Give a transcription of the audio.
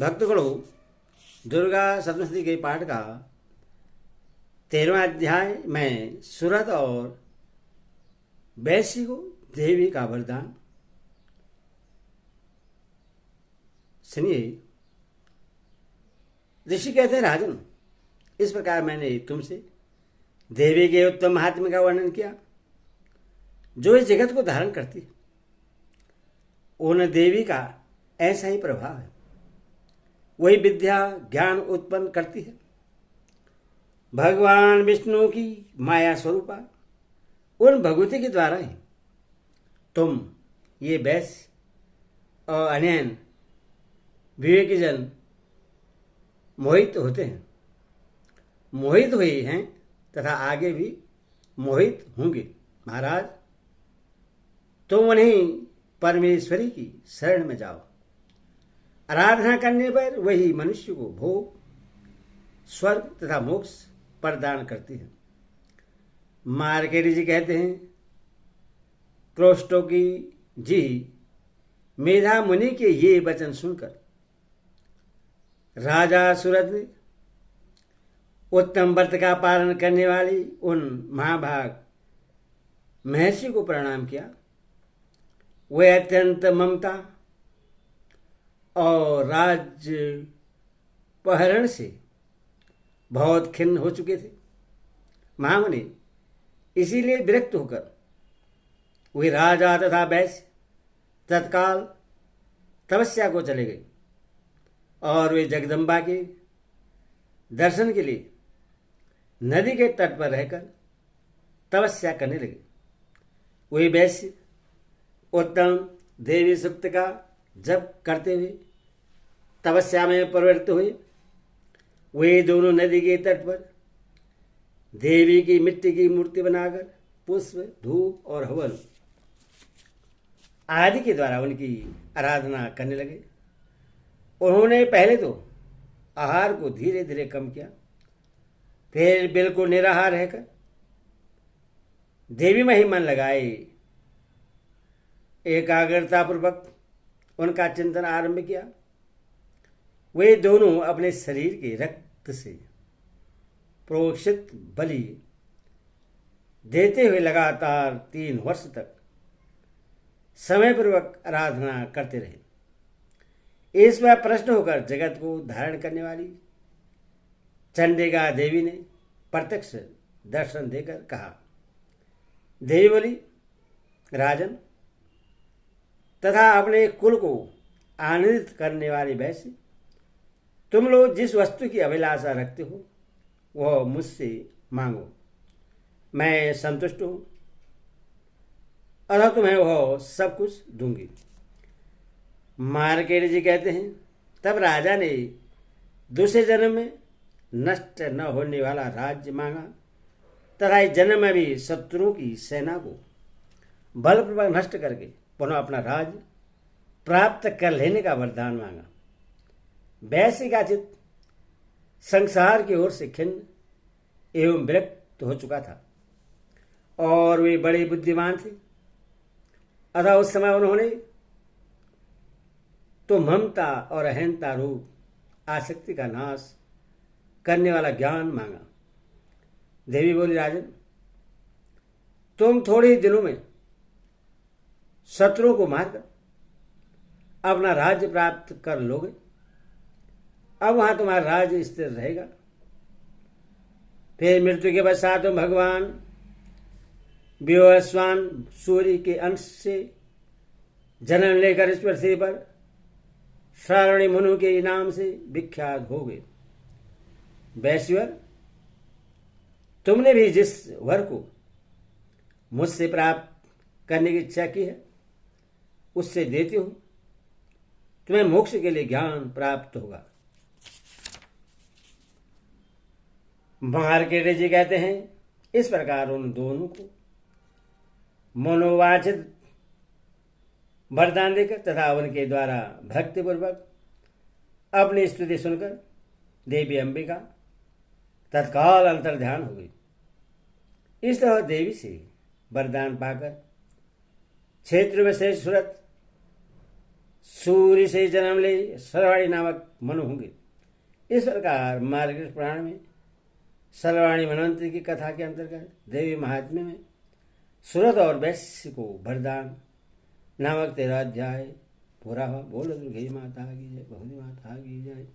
भक्तगणों, दुर्गा सप्तशती के पाठ का 13वां अध्याय में सूरत और वैश्य को देवी का वरदान। सुनिए, ऋषि कहते हैं, राजन, इस प्रकार मैंने तुमसे देवी के उत्तम महात्म्य का वर्णन किया जो इस जगत को धारण करती है। उन देवी का ऐसा ही प्रभाव है, वही विद्या ज्ञान उत्पन्न करती है। भगवान विष्णु की माया स्वरूपा उन भगवती के द्वारा ही तुम ये वैश्य और अन्य विवेकीजन मोहित होते हैं, मोहित हुए हैं तथा आगे भी मोहित होंगे। महाराज, तुम उन्हीं परमेश्वरी की शरण में जाओ। आराधना करने पर वही मनुष्य को भोग, स्वर्ग तथा मोक्ष प्रदान करती है। मार्केट जी कहते हैं, क्रोस्टोकी जी मेधा मुनि के ये वचन सुनकर राजा सूरज ने उत्तम व्रत का पालन करने वाली उन महाभाग महर्षि को प्रणाम किया। वे अत्यंत ममता और राज्य पहरण से बहुत खिन्न हो चुके थे। महामुनि इसीलिए विरक्त होकर वे राजा तथा वैश्य तत्काल तपस्या को चले गए और वे जगदम्बा के दर्शन के लिए नदी के तट पर रहकर तपस्या करने लगे। वे वैश्य उत्तम देवी सूक्त का जप करते हुए तपस्या में प्रवृत्त हुए। वे दोनों नदी के तट पर देवी की मिट्टी की मूर्ति बनाकर पुष्प, धूप और हवन आदि के द्वारा उनकी आराधना करने लगे। उन्होंने पहले तो आहार को धीरे धीरे कम किया, फिर बिल्कुल निराहार रहकर देवी में ही मन लगाए एकाग्रता पूर्वक उनका चिंतन आरंभ किया। वे दोनों अपने शरीर के रक्त से प्रोक्षित बलि देते हुए लगातार 3 वर्ष तक समयपूर्वक आराधना करते रहे। इस पर प्रश्न होकर जगत को धारण करने वाली चंडिका देवी ने प्रत्यक्ष दर्शन देकर कहा। देवी बोली, राजन तथा अपने कुल को आनंदित करने वाले वैश्य, तुम लोग जिस वस्तु की अभिलाषा रखते हो वह मुझसे मांगो, मैं संतुष्ट हूं, अतः तुम्हें वह सब कुछ दूंगी। मार्केट जी कहते हैं, तब राजा ने दूसरे जन्म में नष्ट न होने वाला राज्य मांगा तथा इस जन्म में भी शत्रुओं की सेना को बलपूर्वक नष्ट करके पुनः अपना राज्य प्राप्त कर लेने का वरदान मांगा। वैश्य का चित्त संसार की ओर से खिन्न एवं विरक्त हो चुका था और वे बड़े बुद्धिमान थे, अतः उस समय उन्होंने तो ममता और अहंता रूप आसक्ति का नाश करने वाला ज्ञान मांगा। देवी बोली, राजन, तुम थोड़े ही दिनों में शत्रुओं को मारकर अपना राज्य प्राप्त कर लोगे। अब वहां तुम्हारा राज्य स्थिर रहेगा। फिर मृत्यु के पश्चात तुम भगवान विवस्वान सूर्य के अंश से जन्म लेकर इस पृथ्वी पर श्रावणी मनु के नाम से विख्यात हो गए। वैश्वर, तुमने भी जिस वर को मुझसे प्राप्त करने की इच्छा की है उससे देती हूं, तुम्हें मोक्ष के लिए ज्ञान प्राप्त होगा। मार्केट जी कहते हैं, इस प्रकार उन दोनों को मनोवांछित वरदान देकर तथा उनके द्वारा भक्तिपूर्वक अपनी स्तुति सुनकर देवी अंबिका तत्काल अंतर्ध्यान हो गई। इस तरह देवी से वरदान पाकर क्षेत्र में श्रेष्ठ सूरत सूर्य से जन्म ले सर्वाणी नामक मनु होंगे। इस प्रकार मार्गशीर्ष पुराण में सर्वाणी मनवंतरी की कथा के अंतर्गत देवी महात्म्य में सुरत और वैश्य को वरदान नामक 13 अध्याय पूरा हुआ। बोलो दुर्गे माता की जय, भगवती माता की जय।